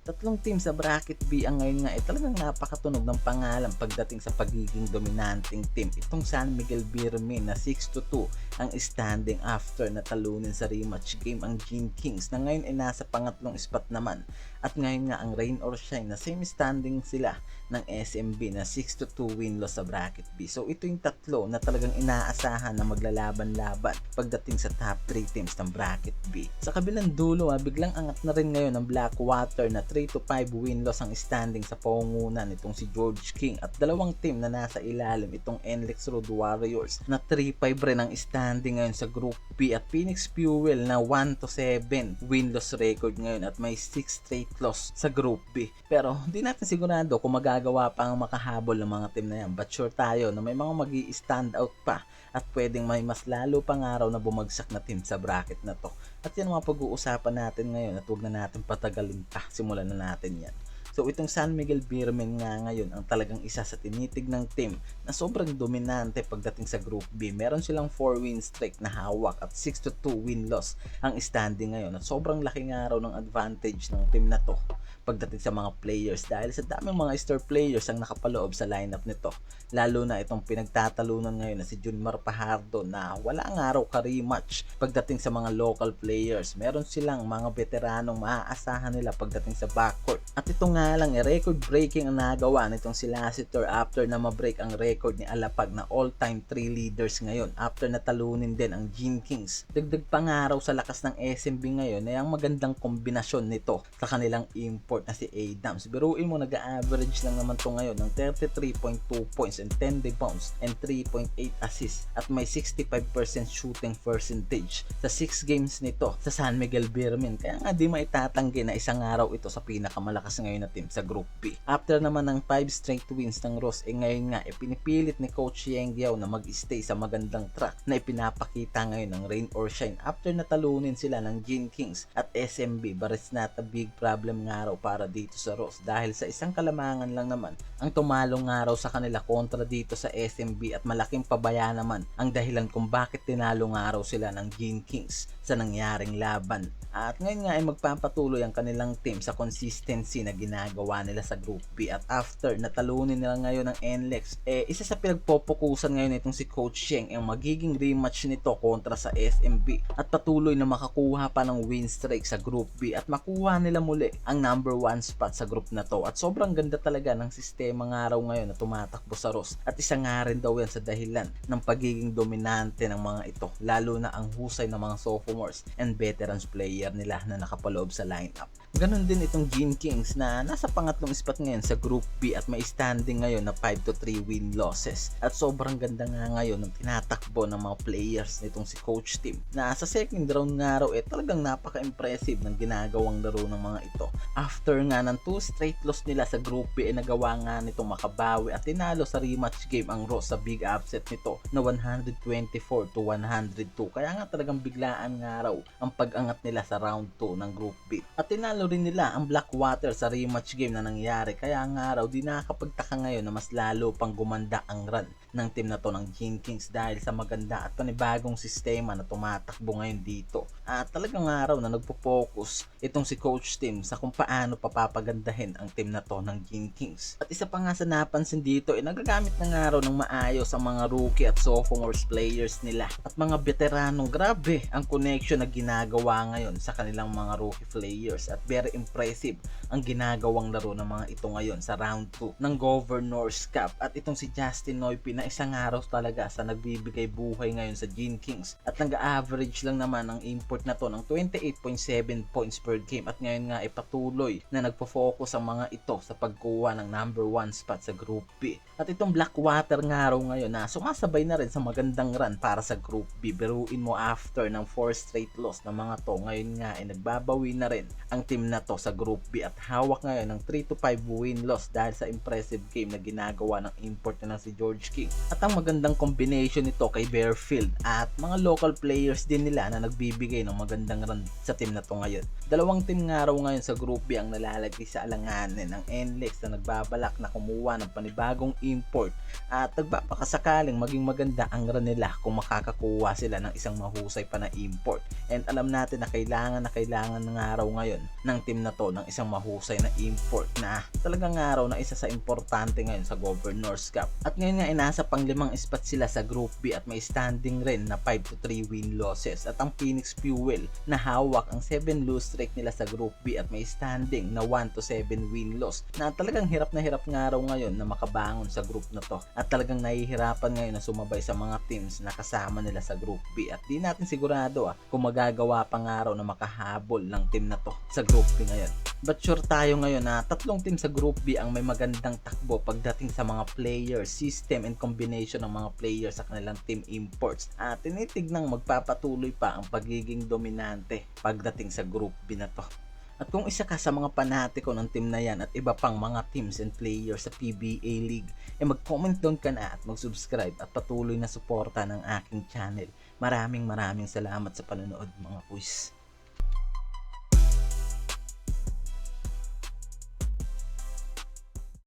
Tatlong team sa bracket B ang ngayon nga talagang napakatunog ng pangalan pagdating sa pagiging dominanting team. Itong San Miguel Birmin na 6-2 ang standing after na talunin sa rematch game ang Gene Kings na ngayon ay nasa pangatlong spot naman. At ngayon nga ang rain or shine na same standing sila ng SMB na 6-2 win-loss sa bracket B. So ito yung tatlo na talagang inaasahan na maglalaban-laban pagdating sa top 3 teams ng bracket B. Sa kabilang dulo biglang angat na rin ngayon ng Blackwater na 3-5 win-loss ang standing sa pangunan nitong si George King at dalawang team na nasa ilalim itong NLEX Road Warriors na 3-5 rin ang standing ngayon sa Group B at Phoenix Fuel na 1-7 win-loss record ngayon at may 6 straight loss sa Group B. Pero hindi natin sigurado kung magagawa pa ang makahabol ng mga team na yan, but sure tayo na may mga magi-stand out pa at pwedeng may mas lalo pang araw na bumagsak na team sa bracket na to. At yan mga pag-uusapan natin ngayon at huwag na natin patagalin pa. Simulan na natin yan. So itong San Miguel Birmen nga ngayon ang talagang isa sa tinitignang team na sobrang dominante pagdating sa Group B. Meron silang 4 win streak na hawak at 6-2 win-loss ang standing ngayon at sobrang laking araw ng advantage ng team na to pagdating sa mga players dahil sa daming mga star players ang nakapaloob sa lineup nito. Lalo na itong pinagtatalunan ngayon na si Junmar Pajardo na wala nga raw ka-rematch pagdating sa mga local players. Meron silang mga veteranong maaasahan nila pagdating sa backcourt. At ito nga lang, record breaking ang nagawa nitong si Lassiter after na ma-break ang record ni Alapag na all-time 3 leaders ngayon after natalunin din ang Gene Kings. Dagdag pangaraw sa lakas ng SMB ngayon ay ang magandang kombinasyon nito sa kanilang import na si Adams. Biruin mo, nag-average lang naman to ngayon ng 33.2 points and 10 rebounds and 3.8 assists at may 65% shooting percentage sa 6 games nito sa San Miguel Birmen. Kaya nga di maitatanggi na isang araw ito sa pinakamalakas ngayon na team sa Group B. After naman ng 5 straight wins ng Ross, ngayon nga pinipilit ni Coach Yeng Giao na mag-stay sa magandang track na ipinapakita ngayon ng rain or shine after natalunin sila ng Gene Kings at SMB. But it's not a big problem nga raw para dito sa Ross dahil sa isang kalamangan lang naman ang tumalong nga raw sa kanila kontra dito sa SMB at malaking pabaya naman ang dahilan kung bakit tinalo nga raw sila ng Gene Kings sa nangyaring laban. At ngayon nga ay magpapatuloy ang kanilang team sa consistency na ginagawa nila sa Group B at after natalunin nila ngayon ng NLEX, isa sa pinagpopokusan ngayon itong si Coach Yeng ang magiging rematch nito kontra sa SMB at patuloy na makakuha pa ng win streak sa Group B at makuha nila muli ang number 1 spot sa group na to at sobrang ganda talaga ng sistema nga raw ngayon na tumatakbo sa Ross at isa nga rin daw yan sa dahilan ng pagiging dominante ng mga ito lalo na ang husay ng mga sophomores and veterans player nila na nakapaloob sa lineup. Ganon din itong Gene Kings na nasa pangatlong spot ngayon sa Group B at may standing ngayon na 5-3 win losses at sobrang ganda nga ngayon ng tinatakbo ng mga players nitong si Coach Tim na sa second round nga raw talagang napaka-impressive ng ginagawang laro ng mga ito. After nga ng 2 straight loss nila sa Group B nagawa nga nitong makabawi at tinalo sa rematch game ang Ross sa big upset nito na 124-102. Kaya nga talagang biglaan nga raw ang pag-angat nila sa round 2 ng Group B. At tinalo rin nila ang Blackwater sa rematch game na nangyari kaya nga raw di nakakapagtaka ngayon na mas lalo pang gumanda ang run ng team na to ng Gene Kings dahil sa maganda at panibagong sistema na tumatakbo ngayon dito. At talagang nga raw na nagpo-focus itong si Coach Tim sa kung paano papapagandahin ang team na to ng Gene Kings. At isa pa nga sa napansin dito nagagamit na nga raw ng maayos ang mga rookie at sophomores players nila at mga veteranong grabe ang connection na ginagawa ngayon sa kanilang mga rookie players at very impressive ang ginagawang laro ng mga ito ngayon sa round 2 ng Governor's Cup at itong si Justin Noypi na isang araw talaga sa nagbibigay buhay ngayon sa Gene Kings at nag-average lang naman ang import na to ng 28.7 points per game at ngayon nga patuloy na nagpo-focus ang mga ito sa pagkuha ng number 1 spot sa Group B. At itong Blackwater nga raw ngayon na sumasabay na rin sa magandang run para sa Group B. Biruin mo after ng 4 straight loss ng mga to ngayon nga nagbabawi na rin ang team na to sa Group B at hawak ngayon ng 3-5 win loss dahil sa impressive game na ginagawa ng import na si George King. At ang magandang combination nito kay Bearfield at mga local players din nila na nagbibigay ng magandang run sa team na to ngayon. Dalawang team nga raw ngayon sa Group B ang nalalagay sa alanganin ng NLEX na nagbabalak na kumuha ng panibagong import at nagbapakasakaling maging maganda ang run nila kung makakakuha sila ng isang mahusay pa na import. And alam natin na kailangan nga raw ngayon ng ng team na to ng isang mahusay na import na talagang araw na isa sa importante ngayon sa Governors Cup. At ngayon nga ay nasa pang-5 spot sila sa Group B at may standing rin na 5-3 win losses. At ang Phoenix Fuel na hawak ang 7 lose streak nila sa Group B at may standing na 1-7 win loss, na talagang hirap na hirap nga raw ngayon na makabangon sa group na to. At talagang nahihirapan ngayon na sumabay sa mga teams na kasama nila sa Group B. At di natin sigurado kung magagawa pa nga raw na makahabol ng team na to sa Group B ngayon. But sure tayo ngayon na 3 team sa Group B ang may magandang takbo pagdating sa mga player, system and combination ng mga players sa kanilang team imports. At tinitignang magpapatuloy pa ang pagiging dominante pagdating sa Group B na to. At kung isa ka sa mga panatiko ng team na yan at iba pang mga teams and players sa PBA League, mag-comment doon ka na at mag-subscribe at patuloy na suporta ng aking channel. Maraming salamat sa panonood mga kuys.